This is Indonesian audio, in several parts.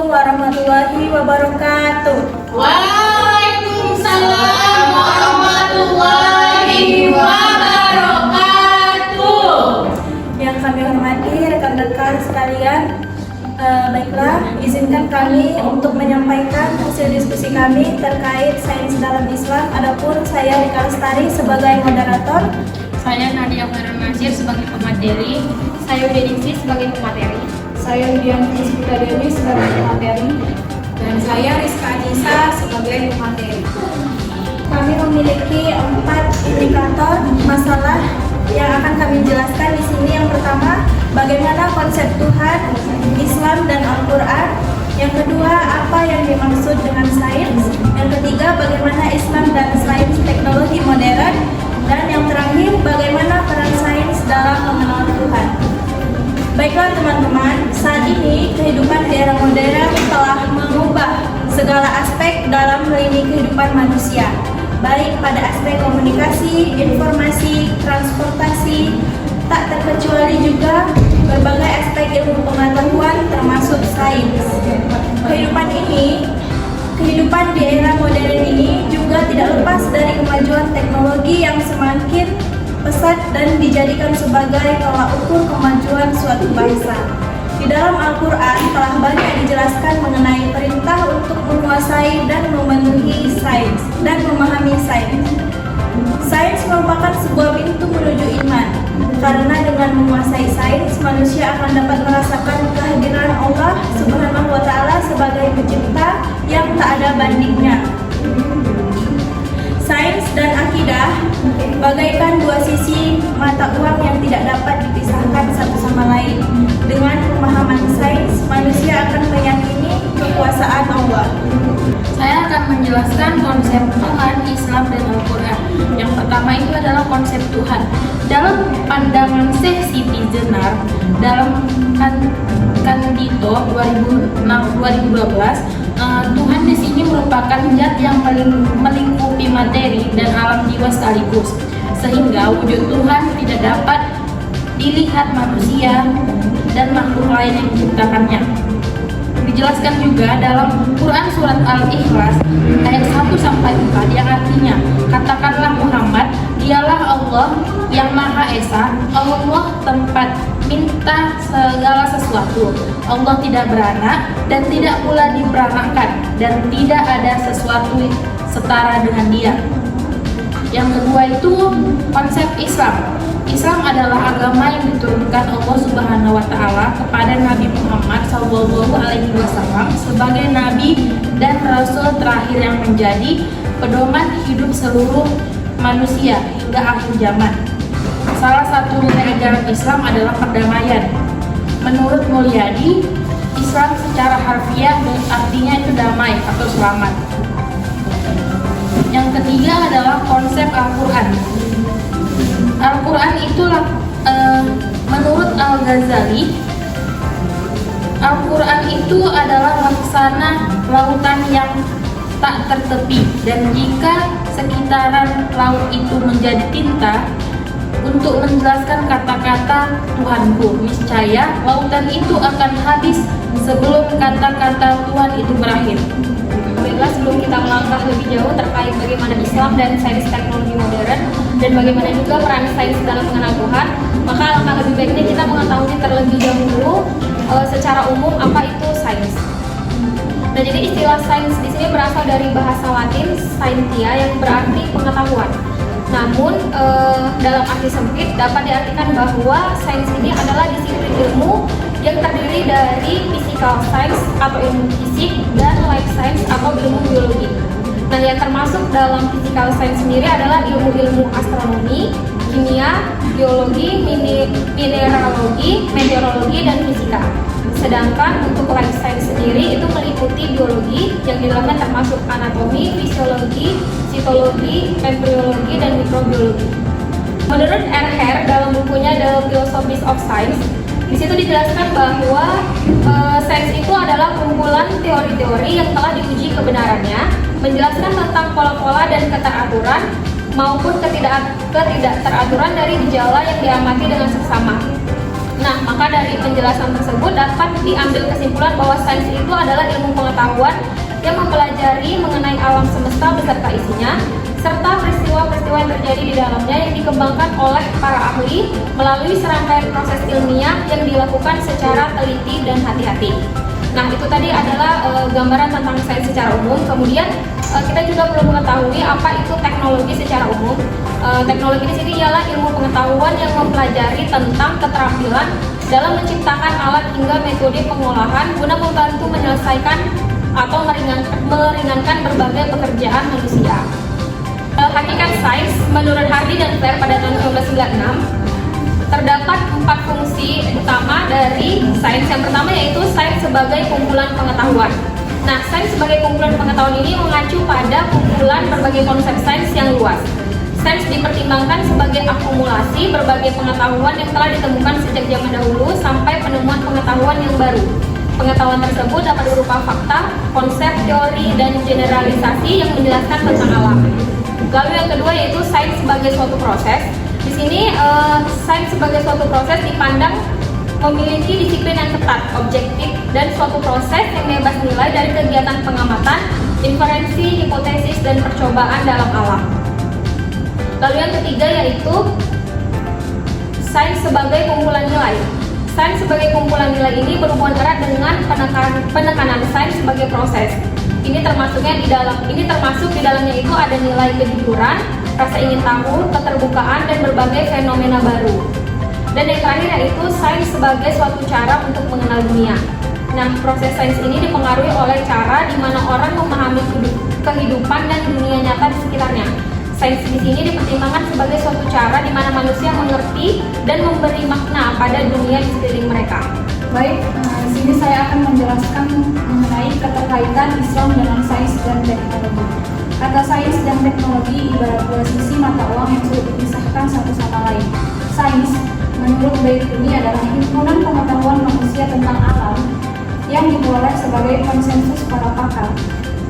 warahmatullahi wabarakatuh. Waalaikumsalam warahmatullahi wabarakatuh. Yang kami hormati rekan-rekan sekalian, baiklah, izinkan kami untuk menyampaikan hasil diskusi kami terkait sains dalam Islam. Adapun saya Rika Lestari sebagai moderator, Saya Nadia Farhan Nasir sebagai pemateri. Saya Udeningsi sebagai pemateri. saya Yudianti Dewi sebagai pemateri, Dan saya Rizka Anissa sebagai pemateri. kami memiliki 4 indikator masalah yang akan kami jelaskan di sini. Yang pertama, bagaimana konsep Tuhan, Islam dan Al-Quran. Yang kedua, apa yang dimaksud dengan sains. Yang ketiga, bagaimana Islam dan sains teknologi modern. Dan yang terakhir, bagaimana peran sains dalam mengenal Tuhan. Baiklah teman-teman, saat ini kehidupan di era modern telah mengubah segala aspek dalam lini kehidupan manusia, baik pada aspek komunikasi, informasi, transportasi, tak terkecuali juga berbagai aspek ilmu pengetahuan termasuk sains. Kehidupan di era modern ini juga tidak lepas dari kemajuan teknologi yang semakin pesat dan dijadikan sebagai tolak ukur kemajuan suatu bangsa. Di dalam Al-Quran telah banyak dijelaskan mengenai perintah untuk menguasai dan memenuhi sains dan memahami sains. Sains merupakan sebuah pintu menuju iman, karena dengan menguasai sains, manusia akan dapat merasakan kehadiran Allah Subhanahu wa Ta'ala sebagai pencipta yang tak ada bandingnya. Sains dan akidah bagaikan dua sisi mata uang yang tidak dapat dipisahkan satu sama lain. Dengan pemahaman sains, manusia akan meyakini kekuasaan Allah. Saya akan menjelaskan konsep Tuhan, Islam, dan Al-Quran. Yang pertama itu adalah konsep Tuhan. Dalam pandangan Syekh Siti Jenar, dalam Kandito 2012, Tuhan di sini merupakan zat yang melingkupi materi dan alam jiwa sekaligus, sehingga wujud Tuhan tidak dapat dilihat manusia dan makhluk lain yang diciptakannya. Dijelaskan juga dalam Quran surat Al-Ikhlas ayat 1-4 yang artinya, katakanlah Muhammad, dialah Allah yang Maha Esa, Allah tempat minta segala sesuatu. Allah tidak beranak dan tidak pula diperanakkan, dan tidak ada sesuatu setara dengan Dia. Yang kedua itu konsep Islam. Islam adalah agama yang diturunkan Allah Subhanahu wa Ta'ala kepada Nabi Muhammad SAW sebagai nabi dan rasul terakhir yang menjadi pedoman hidup seluruh manusia hingga akhir zaman. Salah satu nilai ajaran Islam adalah perdamaian. Menurut Mulyadi, Islam secara harfiah artinya itu damai atau selamat. Yang ketiga adalah konsep Al-Quran. Al-Quran itulah menurut Al-Ghazali, Al-Quran itu adalah laksana lautan yang tak tertepi, dan jika sekitaran laut itu menjadi tinta untuk menjelaskan kata-kata Tuhanku, niscaya lautan itu akan habis sebelum kata-kata Tuhan itu berakhir. Baiklah, sebelum kita melangkah lebih jauh terkait bagaimana Islam dan sains teknologi modern dan bagaimana juga peran sains dalam mengenal Tuhan, maka alangkah lebih baiknya kita mengetahui terlebih dahulu secara umum apa itu sains. Nah, jadi istilah sains di sini berasal dari bahasa Latin scientia yang berarti pengetahuan. Namun dalam arti sempit dapat diartikan bahwa sains ini adalah disiplin ilmu yang terdiri dari physical science atau ilmu fisik dan life science atau ilmu biologi. Nah, yang termasuk dalam physical science sendiri adalah ilmu-ilmu astronomi, kimia, biologi, mineralogi, meteorologi, dan fisika. Sedangkan untuk life science sendiri itu meliputi biologi yang di dalamnya termasuk anatomi, fisiologi, sitologi, embriologi, dan mikrobiologi. Menurut Erher dalam bukunya The Philosophy of Science, di situ dijelaskan bahwa sains itu adalah kumpulan teori-teori yang telah diuji kebenarannya, menjelaskan tentang pola-pola dan keteraturan maupun ketidakteraturan dari gejala yang diamati dengan seksama. Nah, maka dari penjelasan tersebut dapat diambil kesimpulan bahwa sains itu adalah ilmu pengetahuan yang mempelajari mengenai alam semesta beserta isinya, serta peristiwa-peristiwa yang terjadi di dalamnya yang dikembangkan oleh para ahli melalui serangkaian proses ilmiah yang dilakukan secara teliti dan hati-hati. Nah, itu tadi adalah gambaran tentang sains secara umum. Kemudian kita juga perlu mengetahui apa itu teknologi secara umum. Teknologi di sini ialah ilmu pengetahuan yang mempelajari tentang keterampilan dalam menciptakan alat hingga metode pengolahan guna membantu menyelesaikan atau meringankan berbagai pekerjaan manusia. Hakikat sains menurut Hardy dan Claire pada tahun 1996 terdapat 4 fungsi utama dari sains. Yang pertama yaitu sains sebagai kumpulan pengetahuan. Nah, sains sebagai kumpulan pengetahuan ini mengacu pada kumpulan berbagai konsep sains yang luas. Sains dipertimbangkan sebagai akumulasi berbagai pengetahuan yang telah ditemukan sejak zaman dahulu sampai penemuan pengetahuan yang baru. Pengetahuan tersebut dapat berupa fakta, konsep, teori, dan generalisasi yang menjelaskan tentang alam. Lalu yang kedua yaitu sains sebagai suatu proses. Di sini sains sebagai suatu proses dipandang memiliki disiplin yang ketat, objektif, dan suatu proses yang bebas nilai dari kegiatan pengamatan, inferensi, hipotesis, dan percobaan dalam alam. Lalu yang ketiga yaitu sains sebagai kumpulan nilai. Sains sebagai kumpulan nilai ini berhubungan erat dengan penekanan sains sebagai proses. Ini termasuk di dalamnya itu ada nilai kejujuran, rasa ingin tahu, keterbukaan, dan berbagai fenomena baru. Dan yang terakhir yaitu sains sebagai suatu cara untuk mengenal dunia. Nah, proses sains ini dipengaruhi oleh cara di mana orang memahami kehidupan dan dunia nyata di sekitarnya. Sains di sini dipertimbangkan sebagai suatu cara di mana manusia mengerti dan memberi makna pada dunia di sekeliling mereka. Baik, di sini saya akan menjelaskan mengenai keterkaitan Islam dengan sains dan teknologi. Kata sains dan teknologi ibarat dua sisi mata uang yang sulit dipisahkan satu sama lain. Sains, menurut Baikuni, adalah himpunan pengetahuan manusia tentang alam yang diperoleh sebagai konsensus para pakar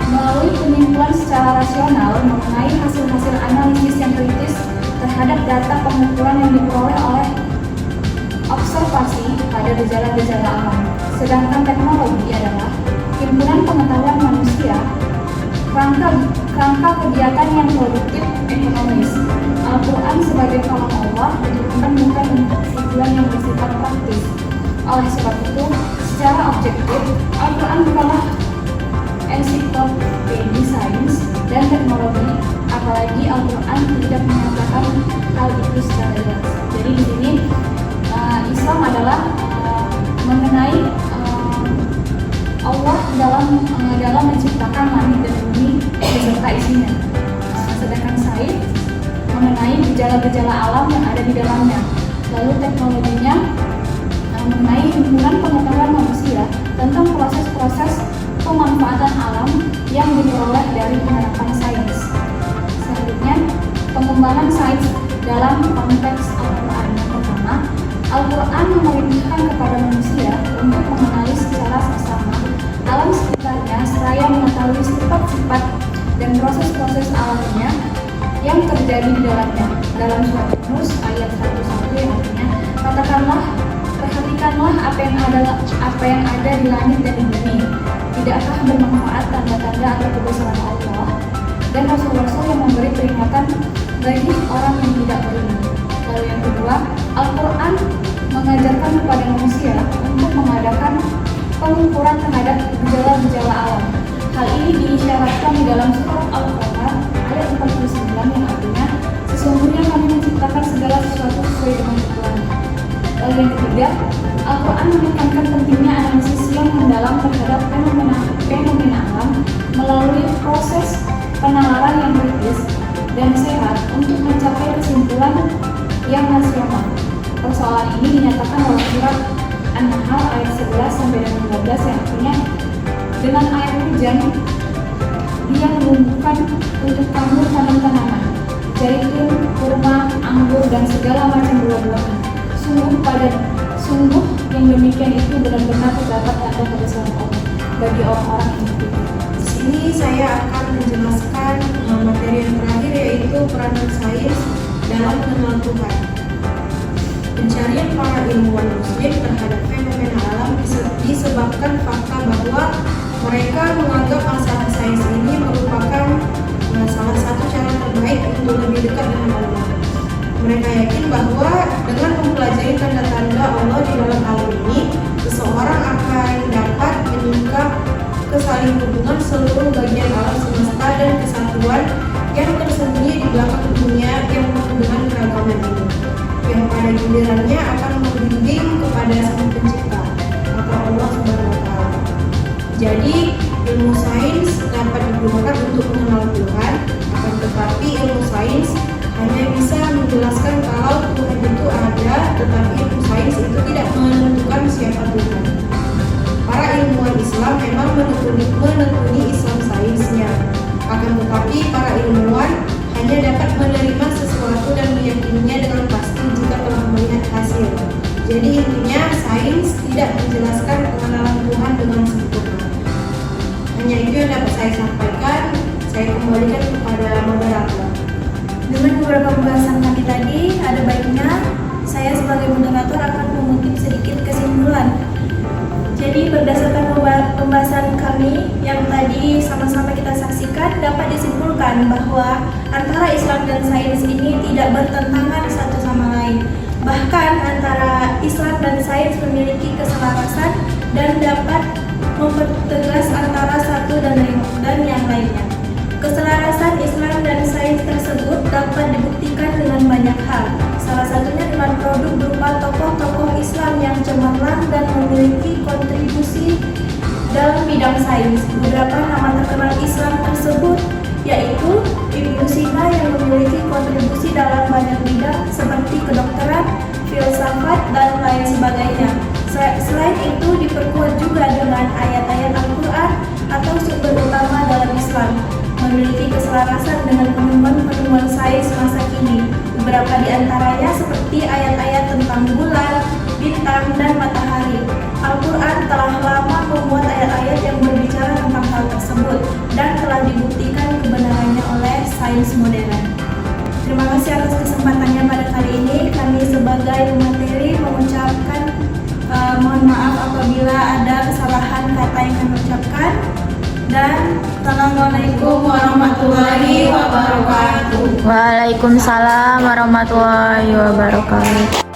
melalui penyimpulan secara rasional mengenai hasil-hasil analisis yang kritis terhadap data pengukuran yang diperoleh oleh observasi pada gejala-gejala alam. Sedangkan teknologi adalah himpunan pengetahuan manusia, kerangka kegiatan yang produktif ekonomis. Al-Quran sebagai kalam Allah diturunkan bukan untuk tujuan yang bersifat praktis. Oleh sebab itu, secara objektif, Al-Quran bukanlah ensiklopedi sains dan teknologi, apalagi Al-Quran tidak menyatakan hal itu secara jelas. Jadi di sini Islam adalah mengenai Allah dalam menciptakan langit dan bumi beserta isinya. Sedangkan sains mengenai gejala-gejala alam yang ada di dalamnya. Lalu teknologinya mengenai himpunan pengetahuan manusia tentang proses-proses pemanfaatan alam yang diperoleh dari penerapan sains. Selanjutnya, pengembangan sains dalam konteks Al-Quran. Yang pertama, Al-Quran memerintahkan kepada manusia untuk mengenali secara seksama alam sekitarnya seraya mengetahui sifat-sifat dan proses-proses alamnya yang terjadi di dalamnya. Dalam surat Yunus ayat 101 yang artinya, katakanlah, perhatikanlah apa yang ada di langit dan di bumi. Tidakkah bermanfaat tanda-tanda atau kebesaran Allah dan rasul-rasul yang memberi peringatan bagi orang yang tidak beriman. Lalu yang kedua, Al-Quran mengajarkan kepada manusia untuk mengadakan pengukuran terhadap gejala-gejala alam. Hal ini diisyaratkan di dalam surat Al-Qamar ayat 49 yang artinya, sesungguhnya kami menciptakan segala sesuatu sesuai dengan ukurannya. Lalu yang ketiga, Al-Quran menekankan pentingnya analisis yang mendalam terhadap fenomena alam melalui proses penalaran yang kritis dan sehat untuk mencapai kesimpulan yang rasional. Persoalan ini dinyatakan dalam surat An-Nahl ayat 11 sampai dengan 12 yang artinya, dengan air hujan dia menumbuhkan untuk kamu tanam-tanaman, zaitun, kurma, anggur, dan segala macam buah-buahan. Sungguh yang demikian itu benar-benar terdapat tanda kebesaran Allah bagi orang-orang yang berpikir. Di sini saya akan menjelaskan materi yang terakhir, yaitu peranan sains dalam mengenal Tuhan. Pencarian para ilmuwan Muslim terhadap fenomena alam disebabkan fakta bahwa mereka menganggap masalah sains ini merupakan salah satu cara terbaik untuk lebih dekat dengan Allah. Mereka yakin bahwa dengan mempelajari tanda-tanda Allah di dalam alam ini, seseorang akan dapat menyingkap kesaling hubungan seluruh bagian alam semesta dan kesatuan yang tersembunyi di belakang dunia yang penuh dengan keragaman ini, yang pada gilirannya akan membimbing kepada Sang Pencipta atau Allah Subhanahu wa Ta'ala. Jadi, ilmu sains dapat digunakan untuk mengenal Tuhan, akan tetapi ilmu sains hanya bisa menjelaskan kalau Tuhan itu ada, tetapi ilmu sains itu tidak menentukan siapa Tuhan. Para ilmuwan Islam memang menekuni Islam sainsnya, akan tetapi para ilmuwan hanya dapat menerima sesuatu dan meyakininya dengan pasti jika telah melihat hasil. Jadi intinya sains tidak menjelaskan pengenalan Tuhan dengan sempurna. Hanya itu yang dapat saya sampaikan. Saya kembalikan kepada moderator. Dengan beberapa pembahasan kami tadi, ada baiknya saya sebagai moderator akan mengutip sedikit kesimpulan. Jadi berdasarkan pembahasan kami yang tadi sama-sama kita saksikan, dapat disimpulkan bahwa antara Islam dan sains ini tidak bertentangan satu sama lain. Bahkan antara Islam dan sains memiliki keselarasan dan dapat mempertegas antara satu dan yang lainnya. Keselarasan Islam dan sains tersebut dapat dibuktikan dengan banyak hal. Salah satunya dengan produk berupa tokoh-tokoh Islam yang cemerlang dan memiliki kontribusi dalam bidang sains. Beberapa nama terkenal Islam tersebut yaitu Ibnu Sina yang memiliki kontribusi dalam banyak bidang seperti kedokteran, filsafat, dan lain sebagainya. Selain itu diperkuat juga dengan ayat-ayat Al-Quran atau sumber utama dalam Islam, memiliki keselarasan dengan penemuan-penemuan sains masa kini. Beberapa di antaranya seperti ayat-ayat tentang bulan, bintang, dan matahari. Al-Quran telah lama membuat ayat-ayat yang berbicara tentang hal tersebut dan telah dibuktikan kebenarannya oleh sains modern. Terima kasih atas kesempatannya pada kali ini. Kami sebagai materi mengucapkan mohon maaf apabila ada kesalahan kata yang kami ucapkan. Dan Assalamualaikum warahmatullahi wabarakatuh. Waalaikumsalam warahmatullahi wabarakatuh.